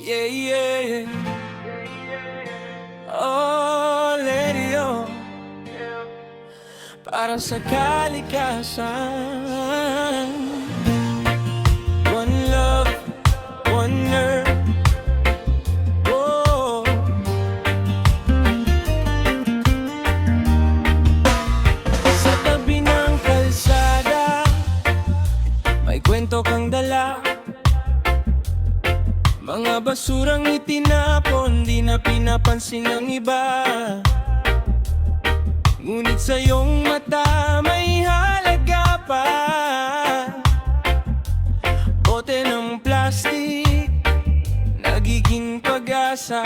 Yeah, yeah. Oh, Lerio, para sa kalikasan. One love, one earth. Oh. Sa tabi ng kalsada, may kwento kang dala. Mga basurang itinapon, di na pinapansin ng iba. Ngunit sa iyong mata may halaga pa. Bote ng plastic, nagiging pag-asa.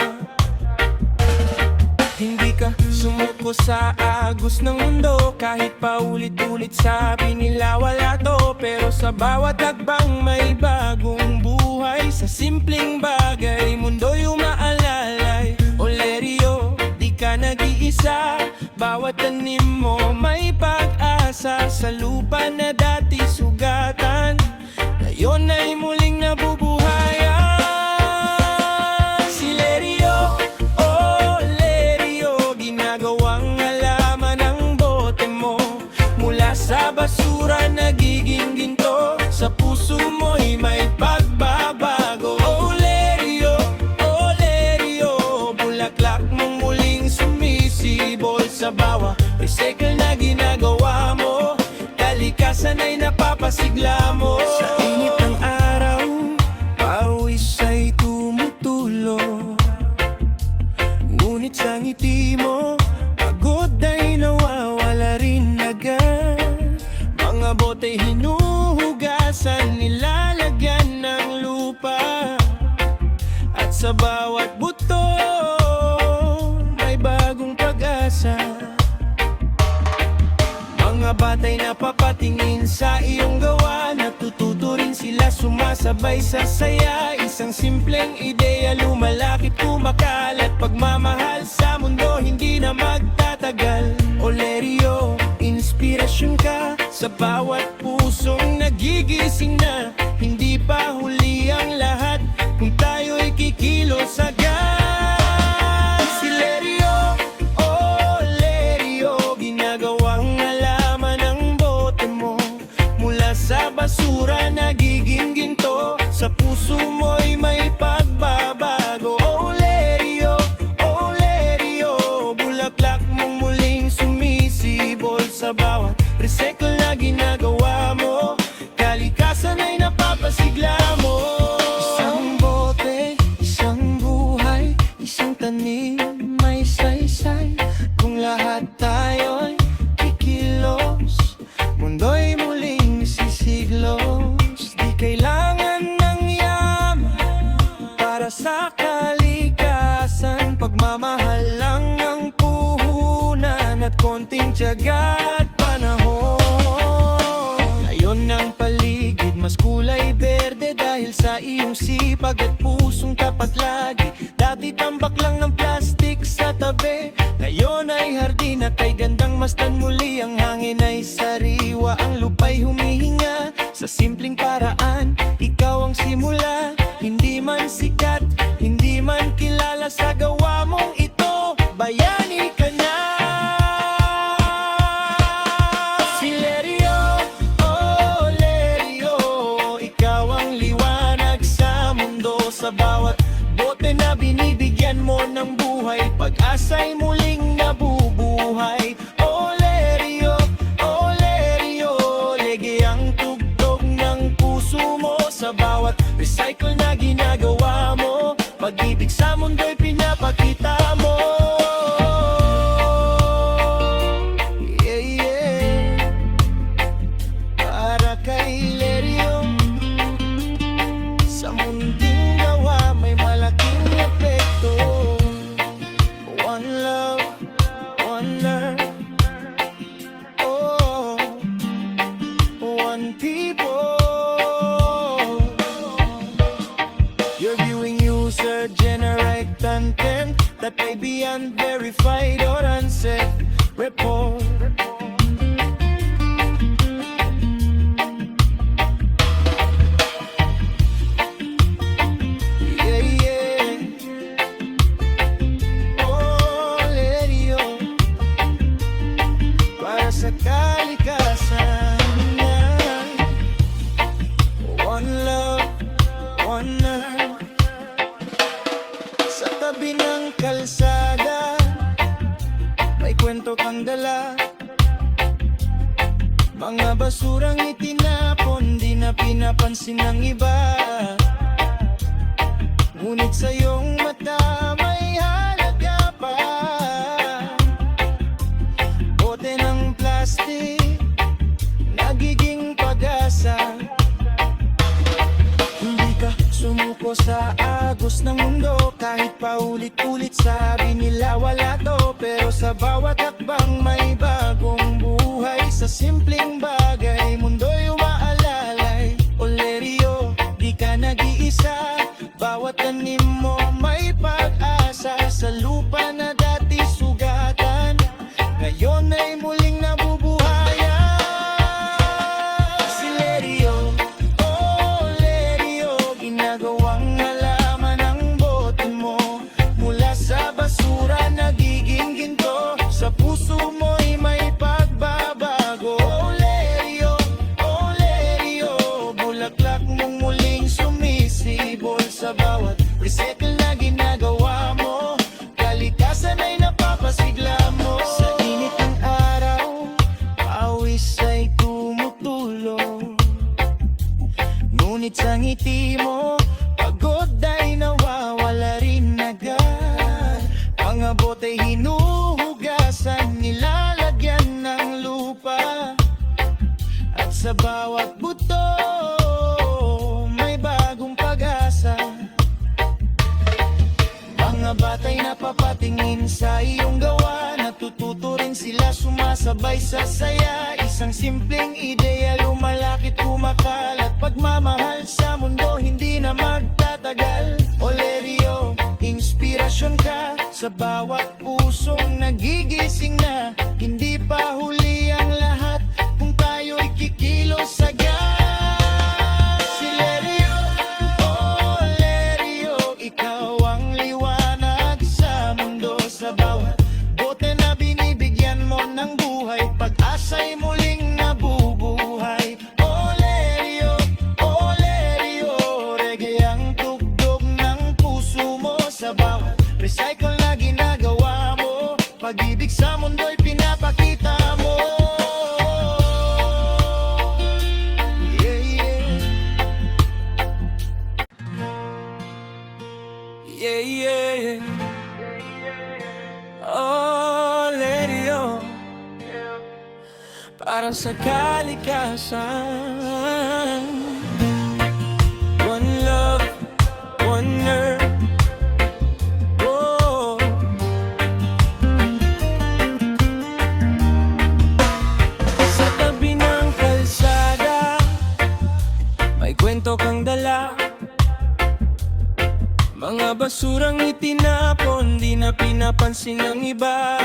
Hindi ka sumuko sa agos ng mundo, kahit paulit-ulit sabi nila wala to. Pero sa bawat hakbang may bagong buhay. Sa simpleng bagay, mundo'y umaalalay. O Lerio, di ka nag-iisa. Bawat tanim mo may pag-asa. Sa lupa na dati sugatan, ngayon ay muling nabubuhayan. Si Lerio, oh Lerio, ginagawang halaman ang bote mo. Mula sa basura nagiging ginto, sa puso mo'y may pagbabago. Oh Lerio, bulaklak mong muling sumisibol. Sa bawat recycle na ginagawa mo, kalikasan ay napapasigla mo. Sa init ng araw, pawis ay tumutulo. Ngunit sa ngiti mo, pagod ay nawawala rin agad. Mga bote hinuhugasan, nilalagyan ng lupa. At sa bawat buto, may bagong pag-asa. Mga batay napapatingin sa iyong gawa, natututo rin sila sumasabay sa saya. Isang simpleng ideya lumalakit, kumakalat. Pagmamahal sa mundo hindi na magtatagal. O Lerio, inspirasyon ka sa bawat pusong nagigising na. Hindi pa huli ang lahat kung tayo'y kikilos agad. Si Lerio, oh Lerio, ginagawang halaman ang bote mo. Mula sa basura nagiging ginto, sa puso mo'y may pagbabago. Oh Lerio, bulaklak mong muling sumisibol. Sa bawat recycle na ginagawa mo, kalikasan ay napapasigla mo. Isang bote, isang buhay, isang tanim, may saysay. Kung lahat tayo'y kikilos, mundo'y muling sisiglos. Di kailangan ng yaman para sa kalikasan. Pagmamahal lang ang puhunan at konting tiyaga at panahon. Ngayon ang paligid mas kulay berde dahil sa iyong sipag at pusong tapat lagi. Dati tambak lang ng plastik sa tabi, ngayon ay hardin at ay gandang mastan. Muli ang hangin ay sariwa, ang lupa'y humihinga. Sa simpleng paraan, ikaw ang simula. Hindi man sikat, hindi man kilala, sa gawa mong ito, bayani ka na. Si Lerio, oh Lerio, ikaw ang liwanag sa mundo. Sa bawat bote na binibigyan mo ng buhay, pag-asa'y muling nabubuhay. Oh Lerio, lege ang tugtog ng puso mo. Sa bawat recycle na ginagawa mo, pag-ibig sa mundo'y pinapakita mo. Yeah, yeah. Para kay Lerio, sa munding gawa may malaking epekto. One love, one earth. Oh, one people. You're viewing user-generated content that may be unverified or unsaid. Report. Yeah, yeah. wonder. Sa tabi ng kalsada, may kwento kang dala. Mga basurang itinapon, di na pinapansin ng iba. Ngunit sa iyong mata may halaga pa. Bote ng plastic, nagiging pag-asa. Hindi ka sumuko sa agos ng mundo, kahit paulit-ulit sabi nila wala to. Pero sa bawat hakbang may bagong buhay. Sa simpleng bagay, mundo'y umaalalay. Olerio, di ka nag-iisa. Bawat tanim mo may pag-asa. Sa lupa na dati sugatan, ngayon ay muling nabubuhayan. Si Lerio, oh Lerio, ginagawang halaman ang bote mo. Mula sa basura nagiging ginto, sa puso mo'y may pagbabago. Oh Lerio, bulaklak mong muling sumisibol. Sa bawat recycle na ginagawa mo, kalikasan ay napapasigla mo. Sa init ng araw, pawis ay tumutulo. Ngunit sa ngiti mo, pagod ay nawawala rin agad. Mga bota'y hinuhugasan, nilalagyan ng lupa. At sa bawat buto, may bagong pag-asa. Mga bata'y napapatingin sa iyong gawa, natututo rin sila sumasabay sa saya. Isang simpleng ideya lumalakit, kumakalat. Pagmamahal sa mundo hindi na magtatagal. Olerio, inspirasyon ka sa bawat pusong nagigising na. Hindi pa huli ang lahat kung tayo'y kikilos agad. Si Lerio, oh Lerio, ikaw ang liwanag sa mundo. Sa bawat bote na binibigyan mo ng buhay, pag-asa'y muling nabubuhay. Oh Lerio, reggae ang tugtog ng puso mo. Sa bawat recycle na ginagawa mo, pag-ibig sa mundo'y pinapakita mo. Yeah, yeah. Yeah, yeah. Oh, Lerio, para sa kalikasan. One love, one earth. Oh. Sa tabi ng kalsada, may kwento kang dala. Mga basurang itinapon, di na pinapansin ng iba.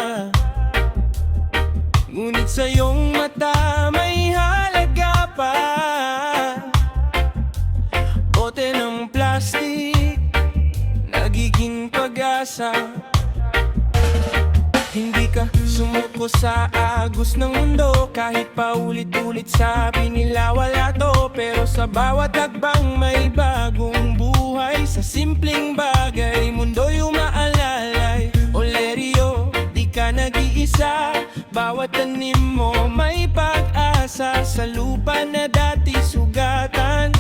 Ngunit sa iyong mata may halaga pa. Bote ng plastic, nagiging pag-asa. Hindi ka sumuko sa agos ng mundo, kahit paulit-ulit sabi nila wala to. Pero sa bawat hakbang may bagong buhay. Sa simpleng bagay, mundo'y umaalalay. Olerio, di ka nag-iisa. Bawat tanim mo may pag-asa. Sa lupa na dati sugatan,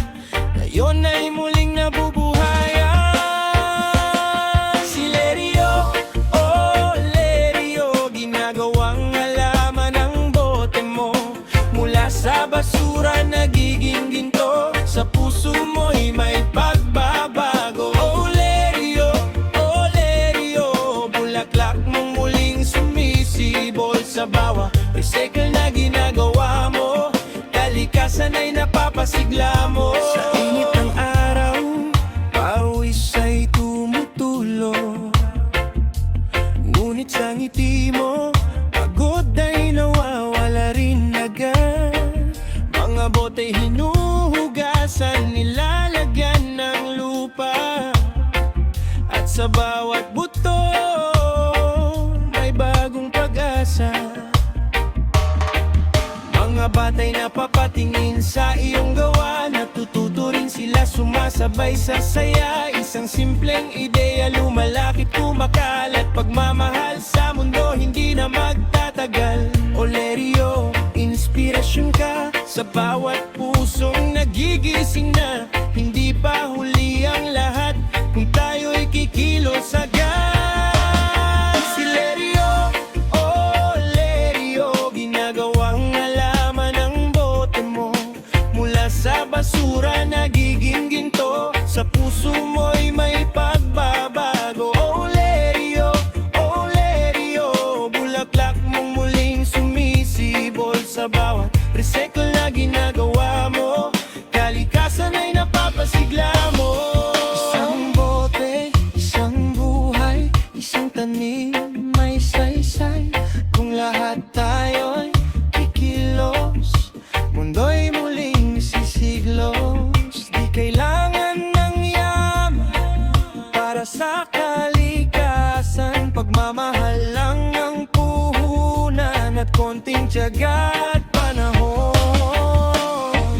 ngayon ay muling nabubuhayan. Si Lerio, oh Lerio, ginagawang halaman ang bote mo. Mula sa basura nagiging ginto, sa puso mo'y may pagbabago. Oh Lerio, bulaklak mong muling sumisibol. Sa bawat recycle na ginagawa mo, kalikasan ay napapasigla mo. Sa init ng araw, pawis ay tumutulo. Ngunit sa ngiti mo, pagod ay nawawala rin agad. Mga bota'y hinuhugasan, nilalagyan ng lupa. At sa bawat buto, may bagong pag-asa. Mga bata'y napapatingin sa iyong gawa, natututo rin sila sumasabay sa saya. Isang simpleng ideya, lumalakit, kumakalat. Pagmamahal sa mundo, hindi na magtatagal. Olerio, inspirasyon ka sa bawat pusong nagigising na. Hindi pa huli ang lahat kung tayo'y kikilos agad. Si Lerio, oh Lerio, ginagawang alaman ang bote mo. Mula sa basura nagiging ginto, sa puso mo'y may pagbabago. Oh Lerio, bulaklak mong muling sumisibol. Sa bawat recycle na ginagawa mo, kalikasan ay napapasigla mo. Isang bote, isang buhay, isang tanim, may saysay. Kung lahat tayo'y kikilos, mundo'y muling sisiglos. Di kailangan ng yaman para sa kalikasan. Pagmamahal lang ang puhunan at konting tiyaga at panahon.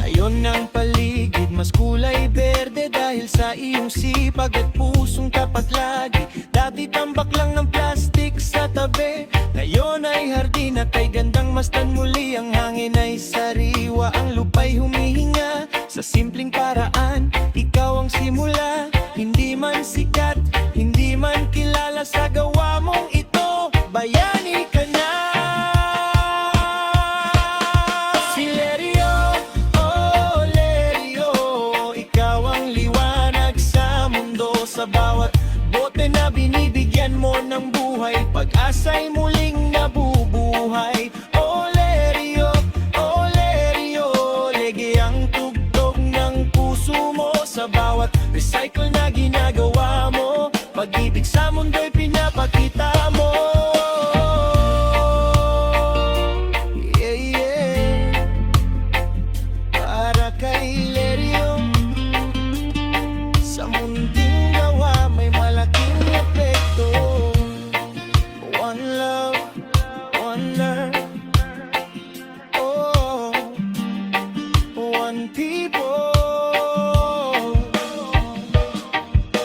Ngayon ang paligid mas kulay berde dahil sa iyong sipag at pusong tapat lagi. Dati tambak lang ng plastik sa tabi, ngayon ay hardin at ay gandang mastan. Muli ang hangin ay sariwa, ang lupa'y humihinga sa simpleng paraan. Ikaw ang simula, hindi man sikat, hindi man kilala. Sa gawa mong ito, bayani ka na. Si Lerio, oh Lerio, ikaw ang liwanag sa mundo. Sa bawat bote na binibigyan mo ng buhay, pag-asa'y muling nabubuhay. Oh Lerio, lege ang tugtog ng puso mo. Sa bawat recycle na ginagawa mo, pag-ibig sa mundo'y pinapakita mo. Yeah, yeah. Para kay Lerio, sa munding gawa may malaking epekto. One love, one earth, oh, one people.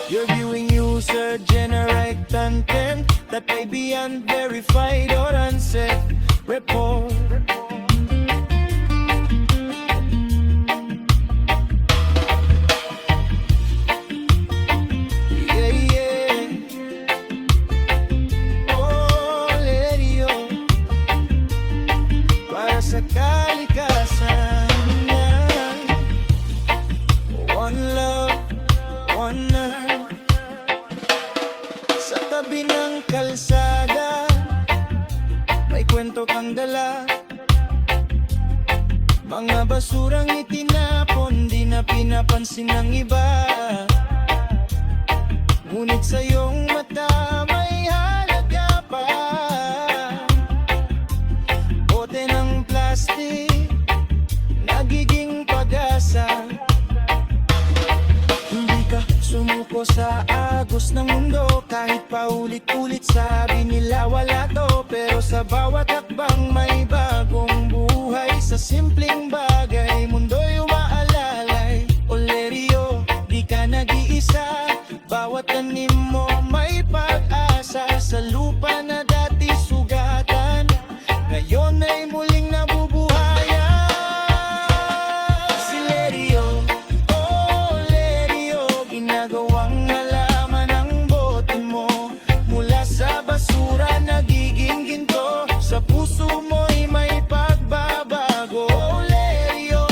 You're viewing user-generated content that may be unverified or unsaid. Report. Yeah, yeah. Oh, Lerio, para sa kalikasan. One love, one earth. Sa tabi ng kalsada, may kwento kang dala. Mga basurang itinapon, di na pinapansin ng iba. Ngunit sa iyong mata may halaga pa. Bote ng plastic, nagiging pag-asa. Hindi ka sumuko sa agos ng mundo, kahit paulit-ulit sabi nila wala to. Pero sa bawat hakbang may bagong buhay, sa simpleng bagay mundo'y umaalalay. O Lerio, di ka nag-iisa, bawat tanim mo may pag-asa. Sa lupa na dati sugatan, ngayon ay muling nabubuhayan. Si Lerio, oh Lerio, ginagawang alaman ang bote mo. Mula sa basura nagiging ginto, sa puso mo'y may pagbabago. Oh Lerio,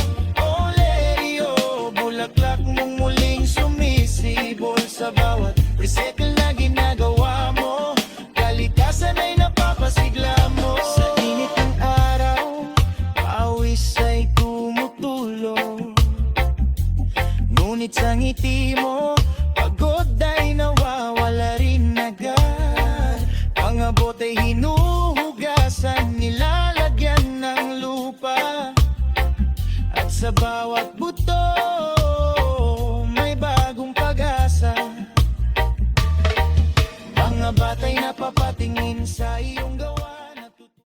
bulaklak mong muling sumisibol. Sa bawat recycle na ginagawa mo, kalikasan ay napapasigla mo. Sa init ng araw, pawis ay tumutulo. Ngunit sa ngiti mo, pagod ay nawawala rin agad. Mga bote hinuhugasan, nilalagyan ng lupa. At sa bawat buto, may bagong pag-asa. Mga bata'y napapatingin sa iyo.